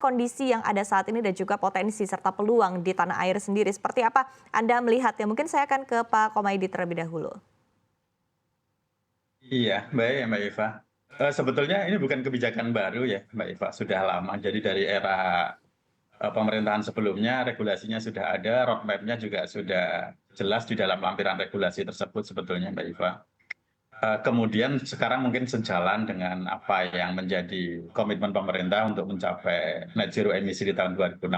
kondisi yang ada saat ini dan juga potensi serta peluang di tanah air sendiri. Seperti apa Anda melihatnya? Mungkin saya akan ke Pak Komaydi terlebih dahulu. Iya, baik ya Mbak Eva. Sebetulnya ini bukan kebijakan baru ya Mbak Eva, sudah lama. Jadi dari era pemerintahan sebelumnya regulasinya sudah ada, roadmap-nya juga sudah jelas di dalam lampiran regulasi tersebut sebetulnya Mbak Eva. Kemudian sekarang mungkin sejalan dengan apa yang menjadi komitmen pemerintah untuk mencapai net zero emisi di tahun 2060.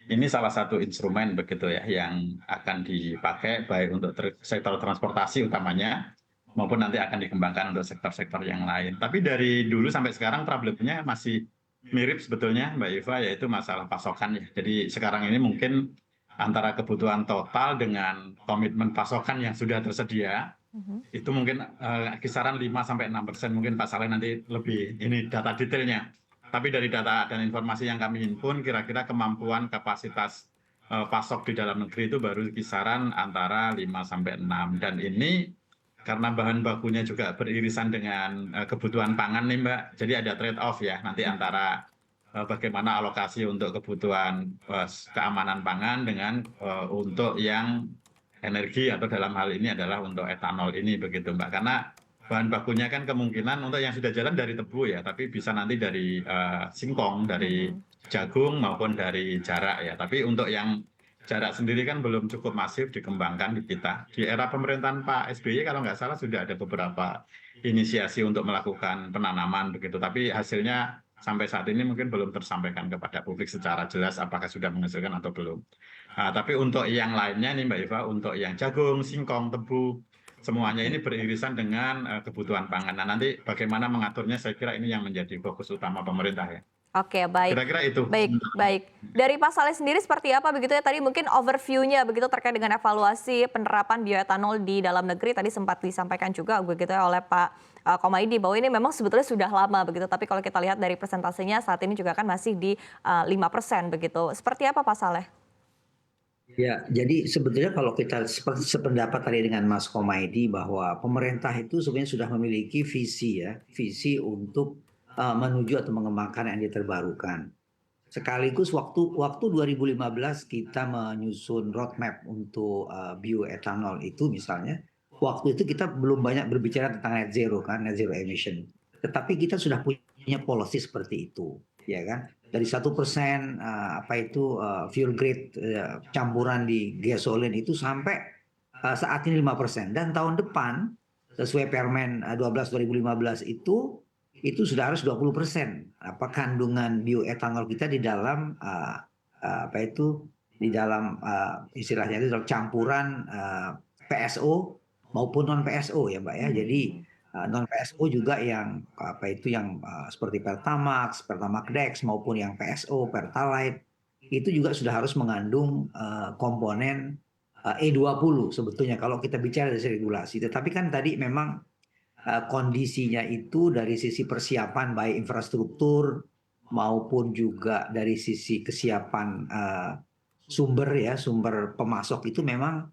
Ini salah satu instrumen begitu ya yang akan dipakai baik untuk sektor transportasi utamanya maupun nanti akan dikembangkan untuk sektor-sektor yang lain. Tapi dari dulu sampai sekarang problemnya masih mirip sebetulnya Mbak Eva, yaitu masalah pasokan ya. Jadi sekarang ini mungkin antara kebutuhan total dengan komitmen pasokan yang sudah tersedia Mhm. itu mungkin kisaran 5-6%, mungkin Pak Saleh nanti lebih ini data detailnya. Tapi dari data dan informasi yang kami himpun, kira-kira kemampuan kapasitas pasok di dalam negeri itu baru kisaran antara 5-6. Dan ini karena bahan bakunya juga beririsan dengan kebutuhan pangan nih Mbak, jadi ada trade off ya nanti antara bagaimana alokasi untuk kebutuhan keamanan pangan dengan untuk yang energi atau dalam hal ini adalah untuk etanol ini begitu Mbak. Karena bahan bakunya kan kemungkinan untuk yang sudah jalan dari tebu ya, tapi bisa nanti dari singkong, dari Mhm. jagung maupun dari jarak ya. Tapi untuk yang jarak sendiri kan belum cukup masif dikembangkan di kita. Di era pemerintahan Pak SBY kalau nggak salah sudah ada beberapa inisiasi untuk melakukan penanaman begitu. Tapi hasilnya sampai saat ini mungkin belum tersampaikan kepada publik secara jelas apakah sudah menghasilkan atau belum. Tapi untuk yang lainnya nih Mbak Eva, untuk yang jagung, singkong, tebu, semuanya ini beririsan dengan kebutuhan pangan. Nah nanti bagaimana mengaturnya saya kira ini yang menjadi fokus utama pemerintah ya. Oke, baik. Kira-kira itu. Baik, baik. Dari Pak Saleh sendiri seperti apa begitu ya? Tadi mungkin overview-nya begitu terkait dengan evaluasi penerapan bioetanol di dalam negeri tadi sempat disampaikan juga begitu ya oleh Pak Komaydi bahwa ini memang sebetulnya sudah lama begitu. Tapi kalau kita lihat dari persentasenya saat ini juga kan masih di 5% begitu. Seperti apa Pak Saleh? Ya, jadi sebetulnya kalau kita sependapat tadi dengan Mas Komaydi bahwa pemerintah itu sebenarnya sudah memiliki visi ya, visi untuk menuju atau mengembangkan energi terbarukan. Sekaligus waktu 2015 kita menyusun roadmap untuk bioetanol itu misalnya, waktu itu kita belum banyak berbicara tentang net zero kan, net zero emission. Tetapi kita sudah punya policy seperti itu, ya kan? Dari 1% fuel grade campuran di gasolin itu sampai saat ini 5%. Dan tahun depan sesuai Permen 12 2015 itu sudah harus 20% kandungan bioetanol kita di dalam di dalam istilahnya itu campuran PSO maupun non PSO ya Mbak ya. Jadi non PSO juga yang seperti Pertamax, Pertamax Dex maupun yang PSO, Pertalite itu juga sudah harus mengandung komponen E20 sebetulnya kalau kita bicara dari regulasi. Tetapi kan tadi memang kondisinya itu dari sisi persiapan baik infrastruktur maupun juga dari sisi kesiapan sumber pemasok itu memang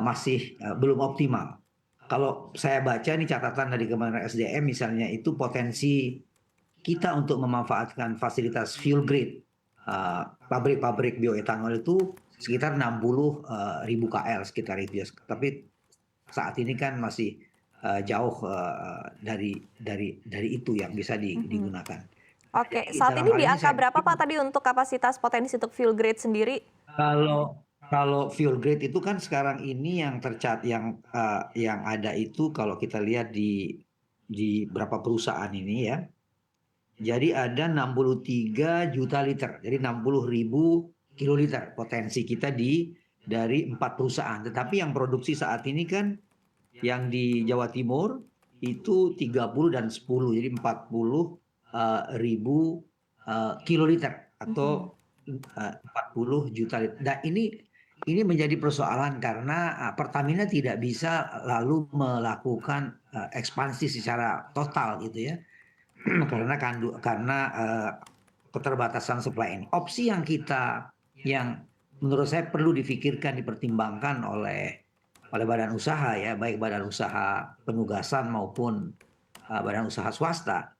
masih belum optimal. Kalau saya baca nih catatan dari Kementerian SDM misalnya itu potensi kita untuk memanfaatkan fasilitas fuel grade pabrik-pabrik bioetanol itu sekitar 60.000 KL sekitar itu ya. Tapi saat ini kan masih jauh dari itu yang bisa digunakan. Oke, Jadi saat dalam ini hal di ini angka saya berapa pikir Pak tadi untuk kapasitas potensi untuk fuel grade sendiri? kalau fuel grade itu kan sekarang ini yang ada itu kalau kita lihat di berapa perusahaan ini ya. Jadi ada 63 juta liter, jadi 60.000 kiloliter potensi kita dari 4 perusahaan. Tetapi yang produksi saat ini kan yang di Jawa Timur itu 30 dan 10, jadi 40 ribu kiloliter atau 40 juta liter. Nah ini menjadi persoalan karena Pertamina tidak bisa lalu melakukan ekspansi secara total gitu ya. karena keterbatasan supply ini. Opsi yang menurut saya perlu difikirkan, dipertimbangkan oleh badan usaha ya, baik badan usaha penugasan maupun badan usaha swasta.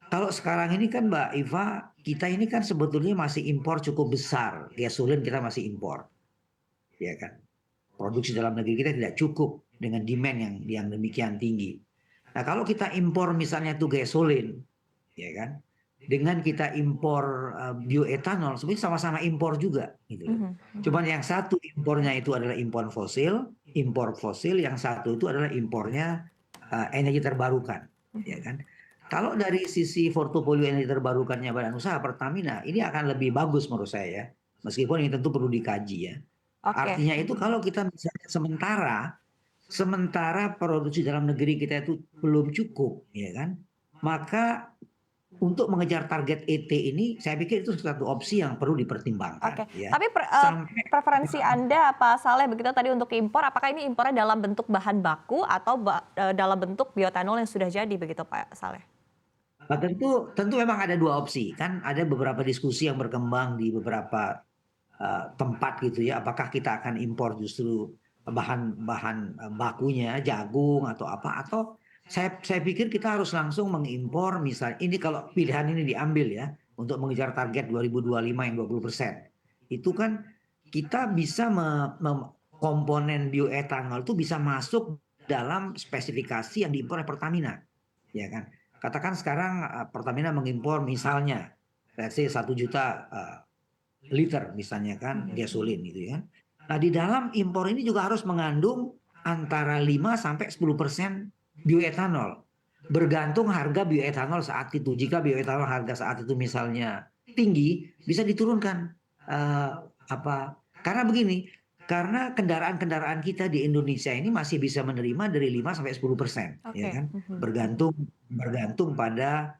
Kalau sekarang ini kan Mbak Iva kita ini kan sebetulnya masih impor cukup besar. Gasolin kita masih impor, ya kan. Produksi dalam negeri kita tidak cukup dengan demand yang demikian tinggi. Nah, kalau kita impor misalnya tuh gasolin, ya kan, dengan kita impor bioetanol, sebenarnya sama-sama impor juga, gitu loh. Cuman yang satu impornya itu adalah impor fosil, yang satu itu adalah impornya energi terbarukan, ya kan. Kalau dari sisi portofolio energi terbarukannya Badan Usaha Pertamina, ini akan lebih bagus menurut saya ya. Meskipun ini tentu perlu dikaji ya. Oke. Artinya itu kalau kita misalnya sementara produksi dalam negeri kita itu belum cukup, ya kan? Maka untuk mengejar target ET ini, saya pikir itu satu opsi yang perlu dipertimbangkan, Oke, ya. tapi Sampai preferensi Anda Pak Saleh begitu tadi untuk impor, apakah ini impornya dalam bentuk bahan baku atau dalam bentuk bioetanol yang sudah jadi begitu Pak Saleh? tentu memang ada dua opsi, kan ada beberapa diskusi yang berkembang di beberapa tempat gitu ya. Apakah kita akan impor justru bahan bakunya jagung atau apa, atau saya pikir kita harus langsung mengimpor misalnya ini kalau pilihan ini diambil ya untuk mengejar target 2025 yang 20%. Itu kan kita bisa komponen bioetanol itu bisa masuk dalam spesifikasi yang diimpor oleh Pertamina, ya kan. Katakan sekarang Pertamina mengimpor misalnya let's say 1 juta liter misalnya kan gasolin gitu ya. Nah, di dalam impor ini juga harus mengandung antara 5 sampai 10% bioetanol. Bergantung harga bioetanol saat itu. Jika bioetanol harga saat itu misalnya tinggi, bisa diturunkan karena begini, karena kendaraan-kendaraan kita di Indonesia ini masih bisa menerima dari 5 sampai 10%, ya Oke. kan? Bergantung pada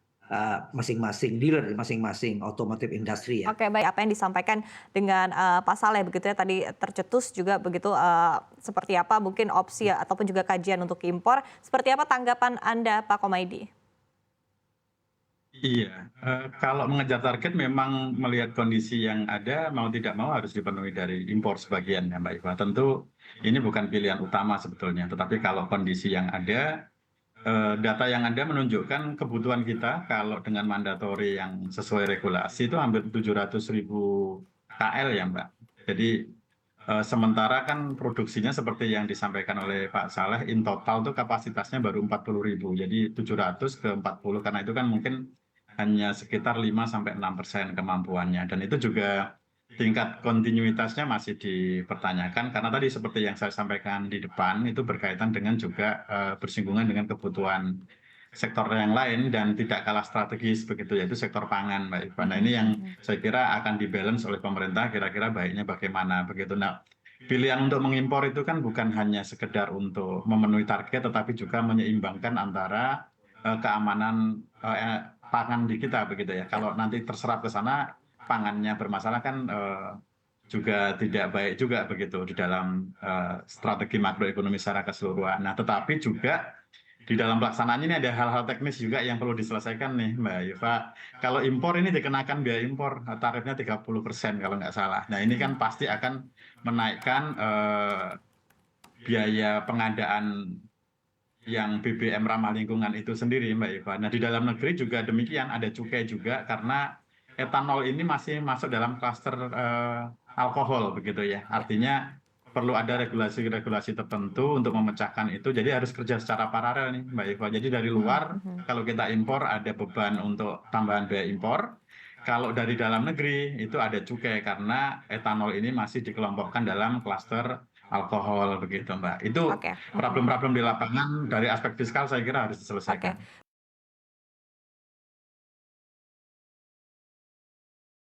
masing-masing dealer, masing-masing otomotif industri ya. Oke, baik, apa yang disampaikan dengan Pak Saleh begitu ya tadi tercetus juga begitu seperti apa mungkin opsi ataupun juga kajian untuk impor. Seperti apa tanggapan Anda Pak Komaydi? Iya, kalau mengejar target memang melihat kondisi yang ada, mau tidak mau harus dipenuhi dari impor sebagian ya Mbak Iva. Tentu ini bukan pilihan utama sebetulnya, tetapi kalau kondisi yang ada, data yang ada menunjukkan kebutuhan kita kalau dengan mandatori yang sesuai regulasi itu hampir 700.000 KL ya Mbak. Jadi sementara kan produksinya seperti yang disampaikan oleh Pak Saleh, in total tuh kapasitasnya baru 40.000. Jadi 700 ke 40 karena itu kan mungkin hanya sekitar 5-6% kemampuannya. Dan itu juga tingkat kontinuitasnya masih dipertanyakan karena tadi seperti yang saya sampaikan di depan itu berkaitan dengan juga bersinggungan dengan kebutuhan sektor yang lain dan tidak kalah strategis begitu yaitu sektor pangan Mbak Iva. Nah ini yang saya kira akan dibalance oleh pemerintah kira-kira baiknya bagaimana begitu. Nah pilihan untuk mengimpor itu kan bukan hanya sekedar untuk memenuhi target tetapi juga menyeimbangkan antara keamanan pangan di kita begitu ya. Kalau nanti terserap ke sana pangannya bermasalah kan juga tidak baik juga begitu di dalam strategi makroekonomi secara keseluruhan. Nah, tetapi juga di dalam pelaksanaan ini ada hal-hal teknis juga yang perlu diselesaikan nih Mbak Yufa. Kalau impor ini dikenakan biaya impor tarifnya 30% kalau nggak salah. Nah ini kan pasti akan menaikkan biaya pengadaan yang BBM ramah lingkungan itu sendiri Mbak Eva. Nah di dalam negeri juga demikian ada cukai juga karena etanol ini masih masuk dalam klaster alkohol begitu ya. Artinya perlu ada regulasi-regulasi tertentu untuk memecahkan itu. Jadi harus kerja secara paralel nih Mbak Eva. Jadi dari luar kalau kita impor ada beban untuk tambahan biaya impor. Kalau dari dalam negeri itu ada cukai karena etanol ini masih dikelompokkan dalam klaster alkohol begitu Mbak. Itu Oke. problem-problem di lapangan dari aspek fiskal saya kira harus Oke, diselesaikan.